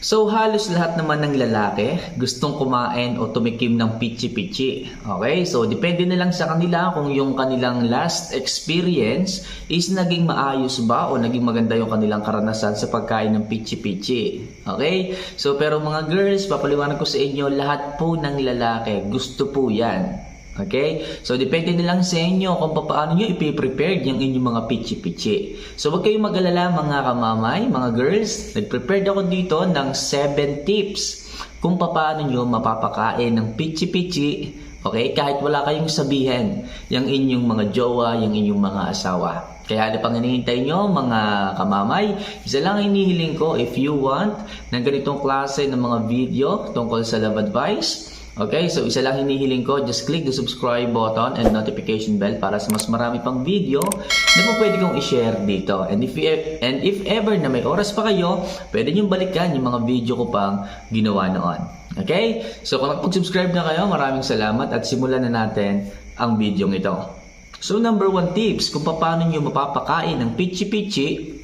So halos lahat naman ng lalaki gustong kumain o tumikim ng pichi-pichi. Okay? So depende na lang sa kanila kung yung kanilang last experience is naging maayos ba o naging maganda yung kanilang karanasan sa pagkain ng pichi-pichi. Okay? So pero mga girls, papaliwanag ko sa inyo, lahat po ng lalaki gusto po yan. Okay? So, depende na lang sa inyo kung paano nyo ipiprepare yung inyong mga pichi-pichi. So, huwag kayong mag-alala mga kamamay, mga girls. Nag-prepared ako dito ng 7 tips kung paano nyo mapapakain ng pichi-pichi. Okay? Kahit wala kayong sabihin yung inyong mga jowa, yung inyong mga asawa. Kaya ano pang hinihintay nyo mga kamamay? Isa lang hinihiling ko, if you want ng ganitong klase ng mga video tungkol sa love advice. Okay, so isa lang hinihiling ko, just click the subscribe button and notification bell para sa mas marami pang video na po pwede kong i-share dito. And if ever na may oras pa kayo, pwede nyo balikan yung mga video ko pang ginawa noon. Okay? So kung nakapag-subscribe na kayo, maraming salamat at simulan na natin ang video ito. So number 1 tips kung paano nyo mapapakain ng pichi-pichi,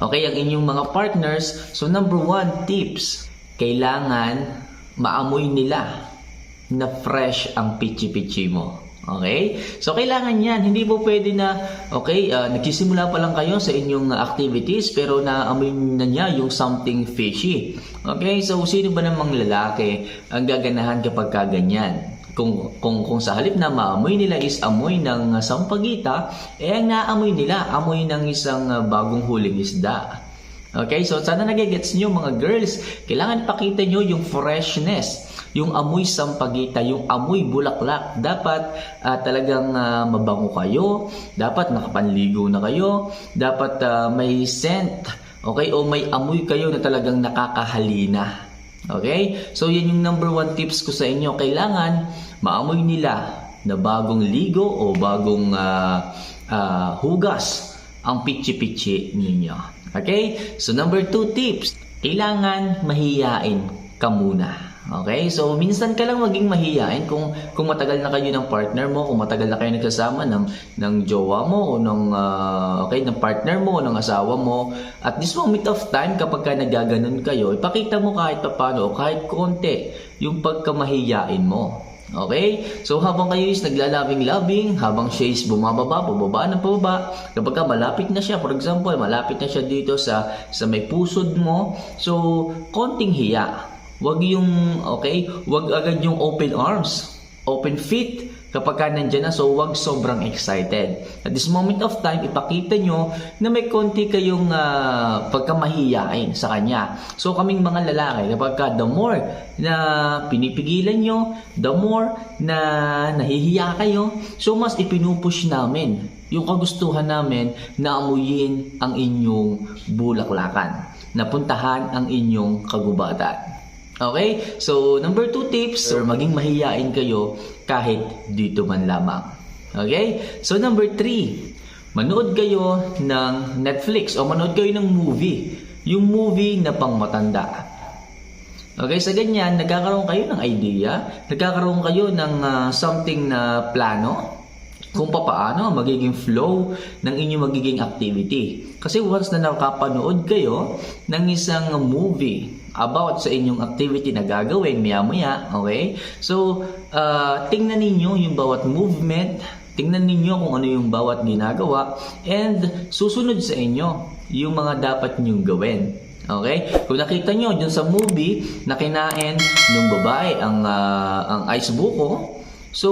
okay, ang inyong mga partners. So number 1 tips, kailangan maamoy nila na fresh ang pichi-pichi mo. Okay? So, kailangan yan. Hindi po pwede na, okay, nagsisimula pa lang kayo sa inyong activities pero naamoy na niya yung something fishy. Okay? So, sino ba namang lalaki ang gaganahan kapag kaganyan? Kung sa halip na maamoy nila is amoy ng sampagita, ang naamoy nila, amoy ng isang bagong huling isda. Okay, so sana nagigets nyo mga girls, kailangan pakita nyo yung freshness, yung amoy sampagita, yung amoy bulaklak. Dapat talagang mabango kayo, dapat nakapanligo na kayo, dapat may scent, okay, o may amoy kayo na talagang nakakahalina. Okay, so yan yung number 1 tips ko sa inyo, kailangan maamoy nila na bagong ligo o bagong hugas ang pichi-pichi ninyo. Okay? So, number 2 tips. Kailangan mahiyain ka muna. Okay? So, minsan ka lang maging mahiyain kung matagal na kayo ng partner mo, kung matagal na kayo nagsasama ng jowa mo o ng partner mo o ng asawa mo. At this moment of time, kapag ka nagaganon kayo, ipakita mo kahit paano, kahit konti, yung pagkamahiyain mo. Okay? So, habang kayo is naglalabing-labing, habang siya is bumababa ng pababa, kapag ka malapit na siya, for example, malapit na siya dito sa may pusod mo, so, konting hiya. Wag agad yung open arms, open feet, kapag ka nandyan na, so wag sobrang excited. At this moment of time, ipakita nyo na may konti kayong pagkamahiyain sa kanya. So kaming mga lalaki, kapag ka the more na pinipigilan nyo, the more na nahihiya kayo, so mas ipinupush namin yung kagustuhan namin na amuyin ang inyong bulaklakan, napuntahan ang inyong kagubatan. Okay? So, number 2 tips, or maging mahiyain kayo kahit dito man lamang. Okay? So, number 3, manood kayo ng Netflix o manood kayo ng movie. Yung movie na pangmatanda. Okay? Sa ganyan, nagkakaroon kayo ng idea, nagkakaroon kayo ng something na plano kung paano magiging flow ng inyong magiging activity. Kasi once na nakapanood kayo ng isang movie about sa inyong activity na gagawin maya-maya, okay? So, tingnan ninyo yung bawat movement, tingnan ninyo kung ano yung bawat ginagawa, and susunod sa inyo yung mga dapat nyong gawin. Okay? Kung nakita nyo dun sa movie na kinain ng babae ang ice buko, so,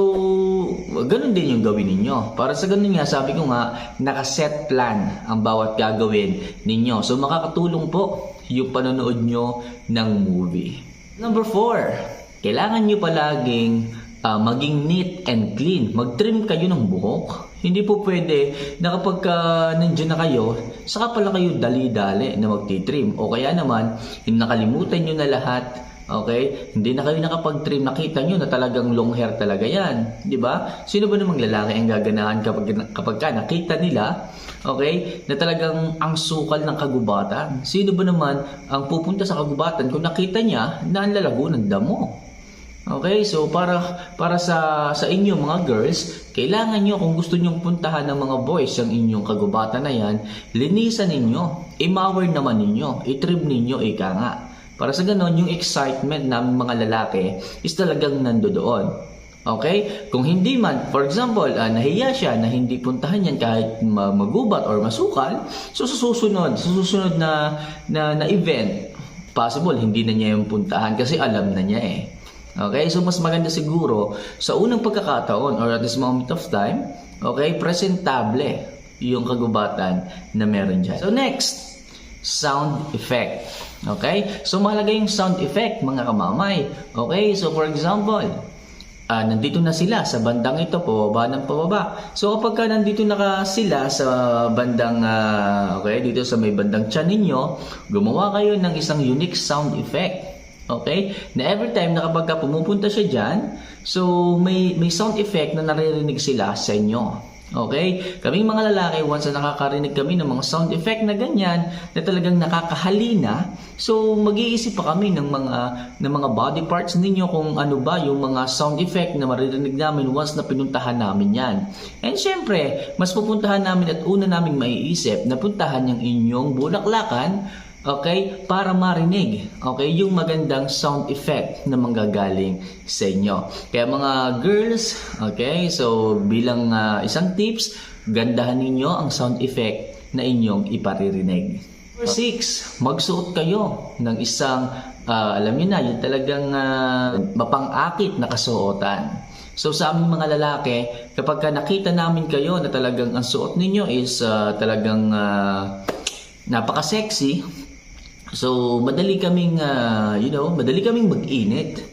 ganun din yung gawin ninyo. Para sa ganun nga, sabi ko nga, nakaset plan ang bawat gagawin ninyo. So, makakatulong po yung panonood nyo ng movie. Number 4, kailangan nyo palaging maging neat and clean. Mag-trim kayo ng buhok. Hindi po pwede na kapag nandiyan na kayo, saka pala kayo dali-dali na magtitrim. O kaya naman, nakalimutan nyo na lahat. Okay? Hindi na kayo nakapag-trim. Nakita nyo na talagang long hair talaga yan. Diba? Sino ba namang lalaki ang gaganahan kapag nakita nila, okay, na talagang ang sukal ng kagubatan? Sino ba naman ang pupunta sa kagubatan kung nakita niya na ang lalago ng damo? Okay? So, para sa inyo mga girls, kailangan nyo kung gusto nyong puntahan ng mga boys ang inyong kagubatan na yan, linisan ninyo, i-mower naman ninyo, i-trim ninyo, ika nga. Para sa ganon, yung excitement ng mga lalaki is talagang nandoon. Okay? Kung hindi man, for example, nahiya siya na hindi puntahan yan kahit magubat or masukal, so sa susunod na event, possible hindi na niya yung puntahan kasi alam na niya eh. Okay? So mas maganda siguro sa unang pagkakataon or at this moment of time, okay, presentable yung kagubatan na meron dyan. So next, sound effect. Okay? So mahalaga yung sound effect mga kamamay. Okay? So for example, nandito na sila sa bandang ito, pababa ng pababa. So kapag nandito na sila sa bandang, okay, dito sa may bandang tiyan ninyo, gumawa kayo ng isang unique sound effect. Okay? Na every time na kapag pumupunta siya dyan, so may sound effect na naririnig sila sa inyo. Okay? Kaming mga lalaki, once na nakakarinig kami ng mga sound effect na ganyan, na talagang nakakahalina, so mag-iisip pa kami ng mga body parts ninyo kung ano ba yung mga sound effect na maririnig namin once na pinuntahan namin yan. And syempre, mas pupuntahan namin at una naming maiisip na puntahan yung inyong bulaklakan, okay, para marinig, okay, yung magandang sound effect na manggagaling sa inyo. Kaya mga girls, okay, so bilang isang tips, gandahan ninyo ang sound effect na inyong iparirinig. Number 6, magsuot kayo ng isang, alam niyo na, yung talagang mapang-akit na kasuotan. So sa aming mga lalaki, kapag nakita namin kayo na talagang ang suot ninyo is talagang napaka-sexy, so madali kaming mag-init.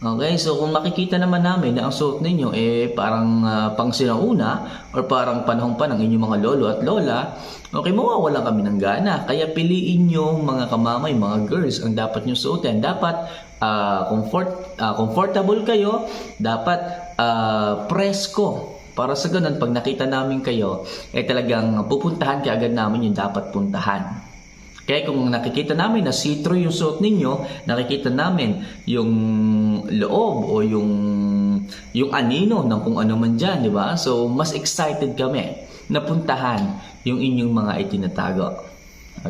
Okay, so kung makikita naman namin na ang suot ninyo parang pang sinauna or parang panahon pa ng inyong mga lolo at lola, okay, mawawala kami ng gana. Kaya piliin nyo mga kamamay, mga girls, ang dapat nyo suotin. Dapat comfortable kayo, dapat presko. Para sa ganun, pag nakita namin kayo, talagang pupuntahan kaagad namin yung dapat puntahan. Kaya kung nakikita namin na see-through yung suot ninyo, nakikita namin yung loob o yung anino ng kung ano man dyan, di ba? So, mas excited kami na puntahan yung inyong mga itinatago.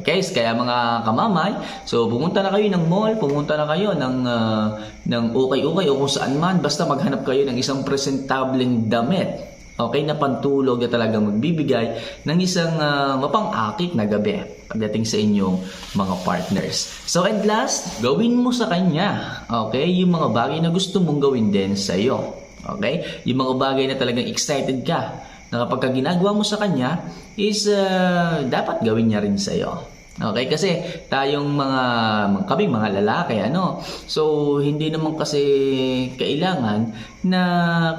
Okay, so kaya mga kamamay, so pumunta na kayo ng mall, pumunta na kayo ng ukay-ukay o kung saan man, basta maghanap kayo ng isang presentableng damit. Okay, na pantulog na talagang magbibigay ng isang mapang-akit na gabi pagdating sa inyong mga partners. So and last, gawin mo sa kanya, okay, yung mga bagay na gusto mong gawin din sa iyo. Okay? Yung mga bagay na talagang excited ka na kapag ginagawa mo sa kanya is dapat gawin niya rin sa iyo. Okay, kasi tayong kaming mga lalaki, so hindi naman kasi kailangan na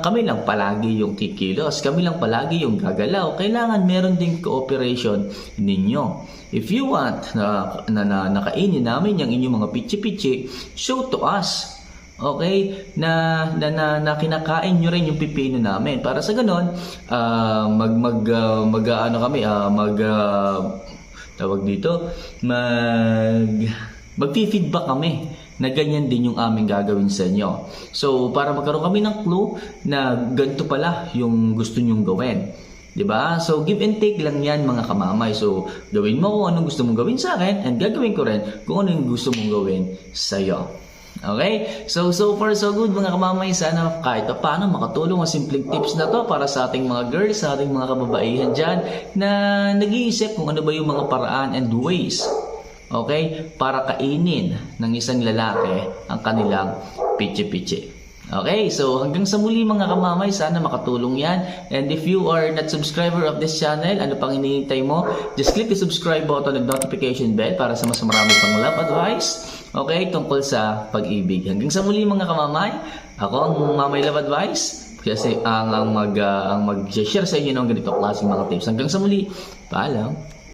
kami lang palagi yung kikilos, kami lang palagi yung gagalaw. Kailangan meron ding cooperation ninyo. If you want na nakainin namin yung inyong mga pichi-pichi, show to us. Okay, na kinakain nyo rin yung pipino namin. Para sa ganon, mag-feedback kami na ganyan din yung aming gagawin sa inyo. So, para magkaroon kami ng clue na ganito pala yung gusto nyong gawin. Diba? So, give and take lang yan mga kamamay. So, gawin mo kung anong gusto mong gawin sa akin and gagawin ko rin kung ano yung gusto mong gawin sa iyo. Okay? So far so good mga kamamay. Sana kahit paano makatulong ang simpleng tips na to para sa ating mga girls, sa ating mga kababaihan dyan na nag-iisip kung ano ba yung mga paraan and ways, okay, para kainin ng isang lalaki ang kanilang pichi-pichi. Okay, so hanggang sa muli mga kamamay, sana makatulong yan. And if you are not subscriber of this channel, ano pang hinihintay mo? Just click the subscribe button and notification bell para sa mas marami pang love advice, okay, tungkol sa pag-ibig. Hanggang sa muli mga kamamay, ako ang Mamay Love Advice, kasi ang mag-share sa inyo ng ganito klaseng mga tips. Hanggang sa muli, paalam.